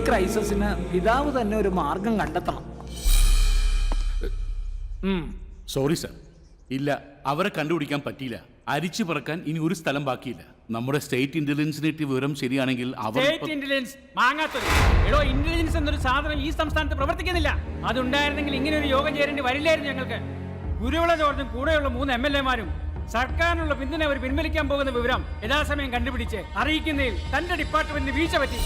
ക്രൈസിസിന് പിതാവ് തന്നെ ഒരു മാർഗം കണ്ടെത്തണം. സോറി സർ, ഇല്ല, അവരെ കണ്ടുപിടിക്കാൻ പറ്റിയില്ല. അരിച്ചു പറക്കാൻ ഇനി ഒരു സ്ഥലം ബാക്കിയില്ല. നമ്മുടെ സ്റ്റേറ്റ് ഇന്റലിജൻസിന് വിവരം ശരിയാണെങ്കിൽ ഇന്റലിജൻസ് എന്നൊരു സാധനം ഈ സംസ്ഥാനത്ത് പ്രവർത്തിക്കുന്നില്ല. അതുണ്ടായിരുന്നെങ്കിൽ ഇങ്ങനെ ഒരു യോഗം ചേരേണ്ടി വരില്ലായിരുന്നു ഞങ്ങൾക്ക്. കുരുവിള ജോർജും കൂടെയുള്ള 3 MLA-മാരും സർക്കാരിനുള്ള പിന്തുണ അവർ പിൻവലിക്കാൻ പോകുന്ന വിവരം യഥാസമയം കണ്ടുപിടിച്ച് അറിയിക്കുന്നതിൽ തന്റെ ഡിപ്പാർട്ട്മെന്റിന് വീഴ്ച പറ്റി.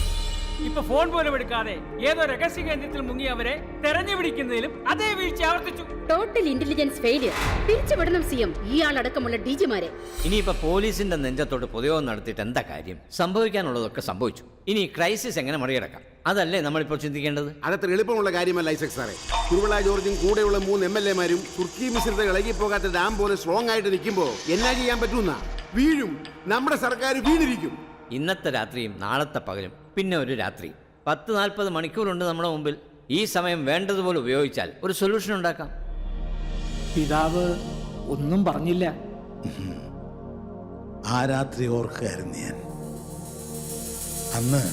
ഇപ്പൊ ഫോൺ പോലും എടുക്കാതെ ഏതോ രഹസ്യ കേന്ദ്രത്തിൽ മുങ്ങി അവരെ തെരഞ്ഞു പിടിക്കുന്നതിലും അതേ വീഴ്ച ആവർത്തിച്ചു. Total intelligence failure. പിരിച്ചുവിടണം സിഎം ഇയാളടക്കമുള്ള ഡിജിമാരെ. ഇനിയിപ്പോ പോലീസിന്റെ നെഞ്ചത്തോട്ട് പൊതുയോഗം നടത്തിയിട്ട് എന്താ കാര്യം? സംഭവിക്കാനുള്ളതൊക്കെ സംഭവിച്ചു. ഇനി ക്രൈസിസ് എങ്ങനെ മറികടക്കാം, അതല്ലേ നമ്മളിപ്പോൾ ചിന്തിക്കേണ്ടത്. അതത്ര എളുപ്പമുള്ള കാര്യമല്ല ഐസക് സാറേ. കുരുവിള ജോർജും കൂടെയുള്ള 3 MLA-മാരും തുർക്കി മിശ്രിത ഇളകിപ്പോകാത്ത ഡാം പോലെ സ്ട്രോങ് ആയിട്ട് നിൽക്കുമ്പോ എന്നാ ചെയ്യാൻ പറ്റുന്ന? വീഴും. നമ്മുടെ സർക്കാർ വീണിരിക്കും. ഇന്നത്തെ രാത്രിയും നാളത്തെ പകലും പിന്നെ ഒരു രാത്രി 10-40 മണിക്കൂറുണ്ട് നമ്മുടെ മുമ്പിൽ. ഈ സമയം വേണ്ടതുപോലെ ഉപയോഗിച്ചാൽ ഒരു സൊല്യൂഷൻ ഉണ്ടാക്കാം. പിതാവ് ഒന്നും പറഞ്ഞില്ല. ആ രാത്രി ഓർക്കുകയായിരുന്നു ഞാൻ. അന്ന്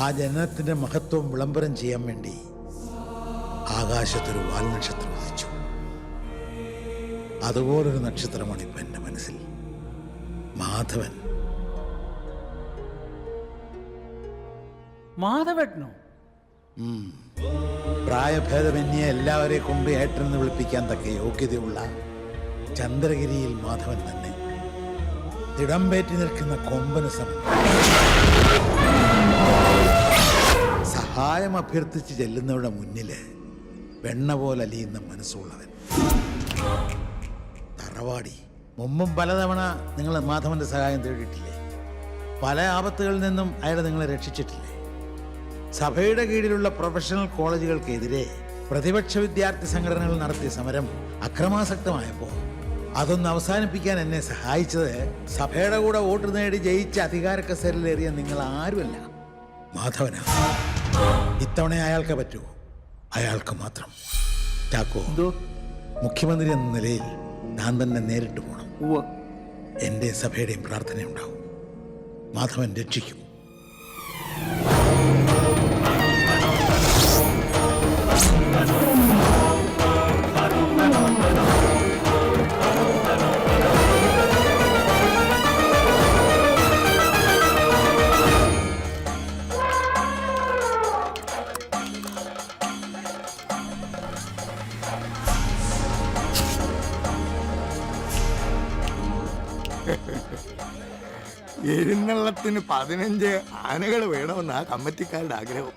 ആ ജനനത്തിന്റെ മഹത്വം വിളംബരം ചെയ്യാൻ വേണ്ടി ആകാശത്തൊരു വാൽനക്ഷത്രം ഉദിച്ചു. അതുപോലൊരു നക്ഷത്രമാണ് ഇപ്പൊ എൻ്റെ മനസ്സിൽ. മാധവൻ. മാധവേട്ടനോ? പ്രായഭേദമന്യേ എല്ലാവരെ കൊണ്ട് ഏട്ടനെന്ന് വിളിപ്പിക്കാൻ തക്ക യോഗ്യതയുള്ള ചന്ദ്രഗിരിയിൽ മാധവൻ തന്നെ തിടമ്പേറ്റി നിൽക്കുന്ന കൊമ്പന് സമം സഹായം അഭ്യർത്ഥിച്ച് ചെല്ലുന്നവരുടെ മുന്നില് വെണ്ണ പോലെ അലിയുന്ന മനസ്സുള്ളവൻ. തറവാടി. മുമ്പും പലതവണ നിങ്ങൾ മാധവന്റെ സഹായം തേടിയിട്ടില്ലേ? പല ആപത്തുകളിൽ നിന്നും അയാൾ നിങ്ങളെ രക്ഷിച്ചിട്ടില്ലേ? സഭയുടെ കീഴിലുള്ള പ്രൊഫഷണൽ കോളേജുകൾക്കെതിരെ പ്രതിപക്ഷ വിദ്യാർത്ഥി സംഘടനകൾ നടത്തിയ സമരം അക്രമാസക്തമായപ്പോൾ അതൊന്ന് അവസാനിപ്പിക്കാൻ എന്നെ സഹായിച്ചത് സഭയുടെ കൂടെ വോട്ട് നേടി ജയിച്ച അധികാര കസേരയിലേറിയ നിങ്ങൾ ആരുമല്ല, മാധവനാ. ഇത്തവണ അയാൾക്ക് പറ്റുമോ? അയാൾക്ക് മാത്രം. ചാക്കോ, മുഖ്യമന്ത്രി എന്ന നിലയിൽ ഞാൻ തന്നെ നേരിട്ട് പോകണം. എൻ്റെ സഭയുടെയും പ്രാർത്ഥനയുണ്ടാവും. മാധവൻ രക്ഷിക്കും. എഴുന്നള്ളത്തിന് 15 ആനകൾ വേണമെന്നാ കമ്മിറ്റിക്കാരുടെ ആഗ്രഹം.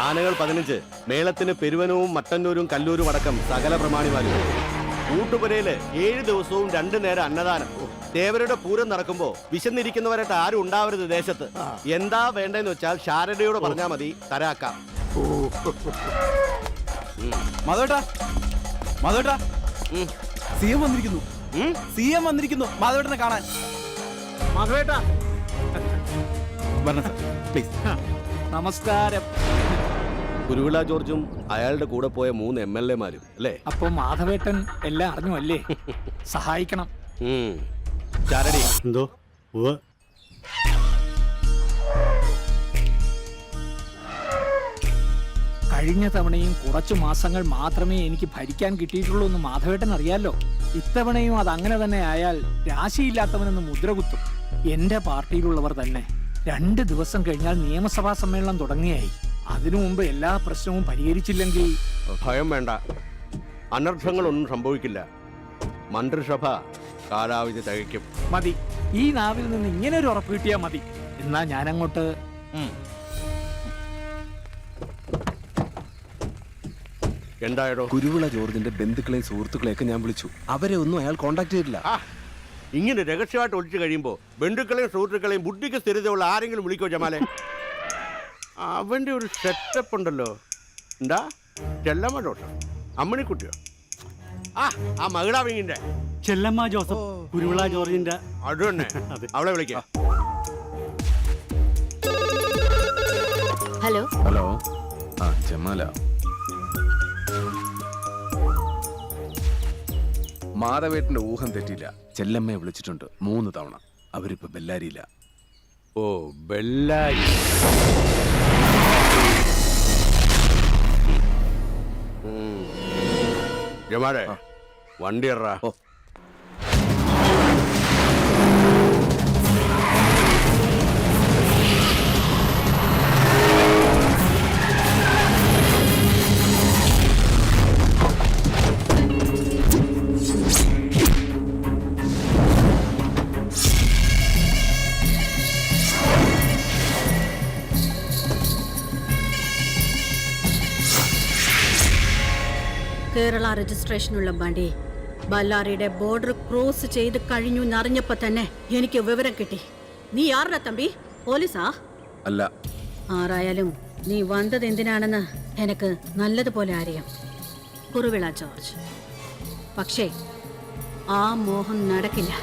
ആനകൾ 15, മേളത്തിന് പെരുവനവും മട്ടന്നൂരും കല്ലൂരും അടക്കം സകല പ്രമാണിമാരും. കൂട്ടുപുരയില് 7 ദിവസവും 2 നേരം അന്നദാനം. ദേവരുടെ പൂരം നടക്കുമ്പോ വിശന്നിരിക്കുന്നവരായിട്ട് ആരും ഉണ്ടാവരുത് ദേശത്ത്. എന്താ വേണ്ടെന്ന് വെച്ചാൽ ശാരദയോട് പറഞ്ഞാൽ മതി, തരാക്കാം. മാധവേട്ടാ, മാധവേട്ടാ, സിഎം വന്നിരിക്കുന്നു. സിഎം വന്നിരിക്കുന്നു മാധവേട്ടനെ കാണാൻ. മാധവേട്ടാ, നമസ്കാരം. കുരുവിള ജോർജും അയാളുടെ കൂടെ പോയ 3 MLA-മാരും അല്ലേ? അപ്പൊ മാധവേട്ടൻ എല്ലാം അറിഞ്ഞു അല്ലേ? സഹായിക്കണം. ചാരടി എന്തോ? കഴിഞ്ഞ തവണയും കുറച്ചു മാസങ്ങൾ മാത്രമേ എനിക്ക് ഭരിക്കാൻ കിട്ടിയിട്ടുള്ളൂ എന്ന് മാധവേട്ടൻ അറിയാലോ. ഇത്തവണയും അത് അങ്ങനെ തന്നെ ആയാൽ രാശിയില്ലാത്തവനെന്ന് മുദ്രകുത്തും. എന്റെ പാർട്ടിയിലുള്ളവർ തന്നെ 2 ദിവസം കഴിഞ്ഞാൽ നിയമസഭാ സമ്മേളനം തുടങ്ങിയായി. അതിനു മുമ്പ് എല്ലാ പ്രശ്നവും പരിഹരിച്ചില്ലെങ്കിൽ ഭയം വേണ്ട, അനർത്ഥങ്ങളൊന്നും സംഭവിക്കില്ല. മന്ത്രിസഭ കാലാവധി തികയ്ക്കും. മതി, ഈ നാവിൽ നിന്ന് ഇങ്ങനെ ഒരു ഉറപ്പ് കിട്ടിയാൽ മതി. എന്നാ ഞാനങ്ങോട്ട്. എന്തായാലോ? കുരുവിള ജോർജിന്റെ ബന്ധുക്കളെയും സുഹൃത്തുക്കളെയൊക്കെ ഞാൻ വിളിച്ചു. അവരെ ഒന്നും അയാൾ കോണ്ടാക്ട് ചെയ്തില്ല. ഇങ്ങനെ രഹസ്യമായിട്ട് ഒളിച്ചു കഴിയുമ്പോ ബന്ധുക്കളെയും സുഹൃത്തുക്കളെയും ബുദ്ധിക്ക് സ്ഥിരതയുള്ള ആരെങ്കിലും വിളിക്കോ ജമാലെ? അവന്റെ ഒരു സെറ്റപ്പ് ഉണ്ടല്ലോ. എന്താ ചെല്ലമ്മ ജോസഫ്, അമ്മണിക്കുട്ടിയോ? ആ മഹിളാ വിങ്ങിന്റെ ചെല്ലമ്മ ജോസഫ്, കുരുവിള ജോർജിന്റെ. അത് തന്നെ, അവളെ വിളിക്കാം. Hello hello, Jamala. മാധവേട്ടന്റെ ഊഹം തെറ്റില്ല. ചെല്ലമ്മയെ വിളിച്ചിട്ടുണ്ട് 3 തവണ. അവരിപ്പോ ബെല്ലാരിയില്ല. ഓ, ബെല്ലാരി. ജമാടെ വണ്ടി ഇറ. ഓ. കേരള രജിസ്ട്രേഷനുള്ള വണ്ടി ബല്ലാറിയുടെ ബോർഡർ ക്രോസ് ചെയ്ത് കഴിഞ്ഞു എന്നറിഞ്ഞപ്പോ തന്നെ എനിക്ക് വിവരം കിട്ടി. നീ ആരുടെ തമ്പി? പോലീസാ? അല്ല. ആരായാലും നീ വന്നത് എന്തിനാണെന്ന് എനിക്ക് നല്ലതുപോലെ അറിയാം, കുറുവിള ജോർജ്. പക്ഷേ ആ മോഹം നടക്കില്ല.